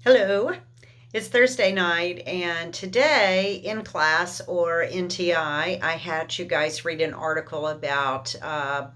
Hello, it's Thursday night, and today in class or in TI, I had you guys read an article about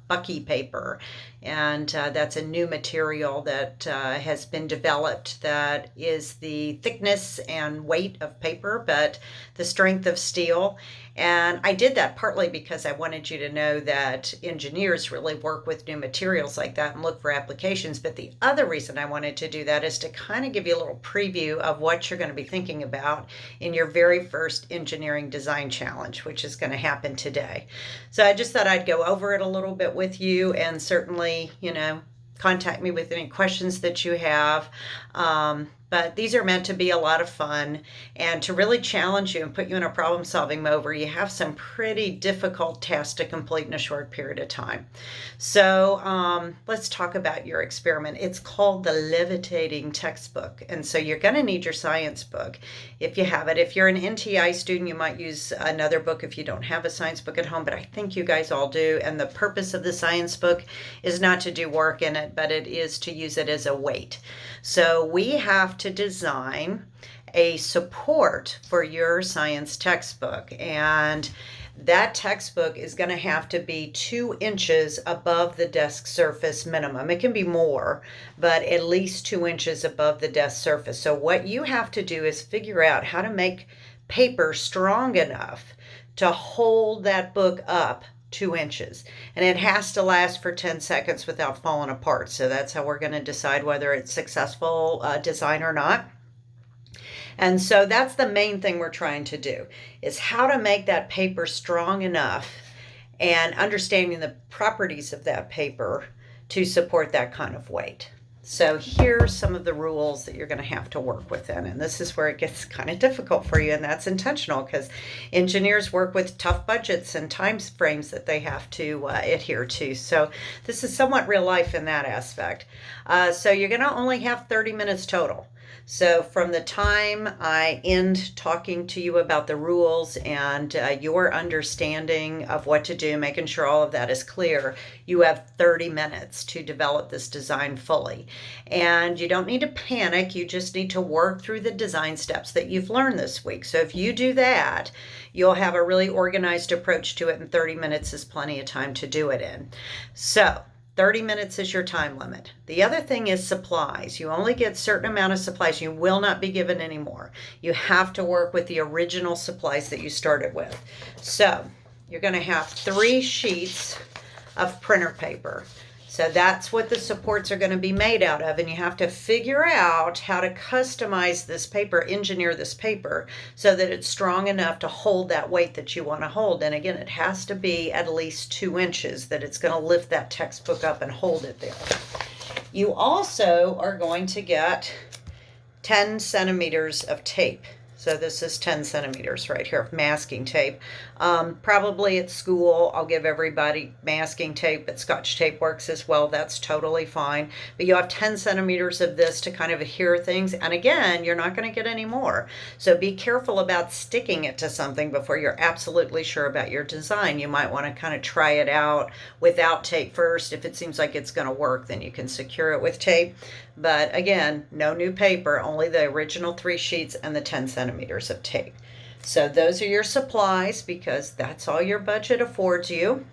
Bucky paper, and that's a new material that has been developed that is the thickness and weight of paper, but the strength of steel. And I did that partly because I wanted you to know that engineers really work with new materials like that and look for applications. But the other reason I wanted to do that is to kind of give you a little preview of what you're going to be thinking about in your very first engineering design challenge, which is going to happen today. So I just thought I'd go over it a little bit with you, and certainly, contact me with any questions that you have. But these are meant to be a lot of fun and to really challenge you and put you in a problem solving mode where you have some pretty difficult tasks to complete in a short period of time. So let's talk about your experiment. It's called the Levitating Textbook. And so you're going to need your science book if you have it. If you're an NTI student, you might use another book if you don't have a science book at home, but I think you guys all do. And the purpose of the science book is not to do work in it, but it is to use it as a weight. So we have to design a support for your science textbook, and that textbook is going to have to be 2 inches above the desk surface minimum. It can be more, but at least 2 inches above the desk surface. So what you have to do is figure out how to make paper strong enough to hold that book up 2 inches, and it has to last for 10 seconds without falling apart. So that's how we're going to decide whether it's successful design or not. And so that's the main thing we're trying to do, is how to make that paper strong enough and understanding the properties of that paper to support that kind of weight. So here's some of the rules that you're going to have to work within. And this is where it gets kind of difficult for you. And that's intentional because engineers work with tough budgets and time frames that they have to adhere to. So this is somewhat real life in that aspect. So you're going to only have 30 minutes total. So from the time I end talking to you about the rules and your understanding of what to do, making sure all of that is clear, you have 30 minutes to develop this design fully. And you don't need to panic. You just need to work through the design steps that you've learned this week. So if you do that, you'll have a really organized approach to it, and 30 minutes is plenty of time to do it in. So 30 minutes is your time limit. The other thing is supplies. You only get a certain amount of supplies. You will not be given any more. You have to work with the original supplies that you started with. So you're going to have 3 sheets of printer paper. So that's what the supports are going to be made out of, and you have to figure out how to customize this paper, engineer this paper so that it's strong enough to hold that weight that you want to hold. And again, it has to be at least 2 inches that it's going to lift that textbook up and hold it there. You also are going to get 10 centimeters of tape. So this is 10 centimeters right here of masking tape. Probably at school, I'll give everybody masking tape, but Scotch tape works as well. That's totally fine. But you have 10 centimeters of this to kind of adhere things. And again, you're not going to get any more. So be careful about sticking it to something before you're absolutely sure about your design. You might want to kind of try it out without tape first. If it seems like it's going to work, then you can secure it with tape. But again, no new paper, only the original 3 sheets and the 10 centimeters of tape. So those are your supplies because that's all your budget affords you.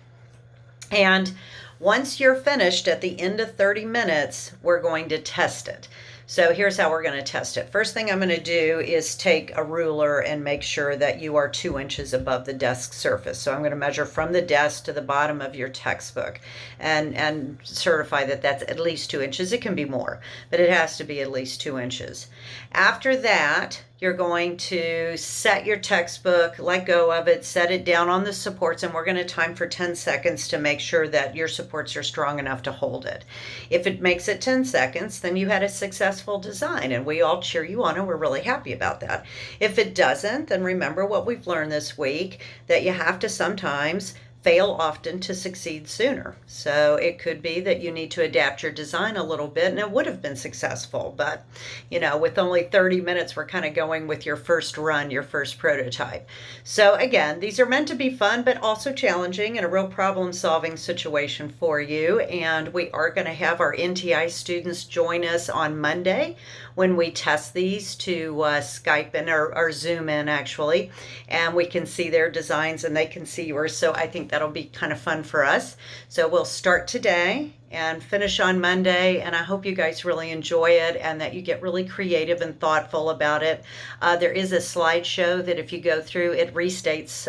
And once you're finished at the end of 30 minutes, we're going to test it. So here's how we're going to test it. First thing I'm going to do is take a ruler and make sure that you are 2 inches above the desk surface. So I'm going to measure from the desk to the bottom of your textbook and certify that that's at least 2 inches. It can be more, but it has to be at least 2 inches. After that, you're going to set your textbook, let go of it, set it down on the supports, and we're going to time for 10 seconds to make sure that your supports are strong enough to hold it. If it makes it 10 seconds, then you had a successful design, and we all cheer you on, and we're really happy about that. If it doesn't, then remember what we've learned this week, that you have to sometimes fail often to succeed sooner. So it could be that you need to adapt your design a little bit, and it would have been successful. But, with only 30 minutes, we're kind of going with your first run, your first prototype. So again, these are meant to be fun, but also challenging and a real problem-solving situation for you. And we are going to have our NTI students join us on Monday when we test these to Skype in or Zoom in, actually, and we can see their designs and they can see yours. So I think that'll be kind of fun for us. So we'll start today and finish on Monday, and I hope you guys really enjoy it and that you get really creative and thoughtful about it. There is a slideshow that if you go through, it restates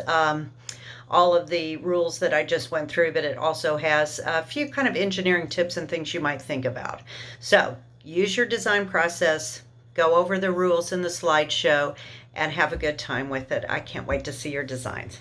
all of the rules that I just went through, but it also has a few kind of engineering tips and things you might think about. So use your design process, go over the rules in the slideshow, and have a good time with it. I can't wait to see your designs.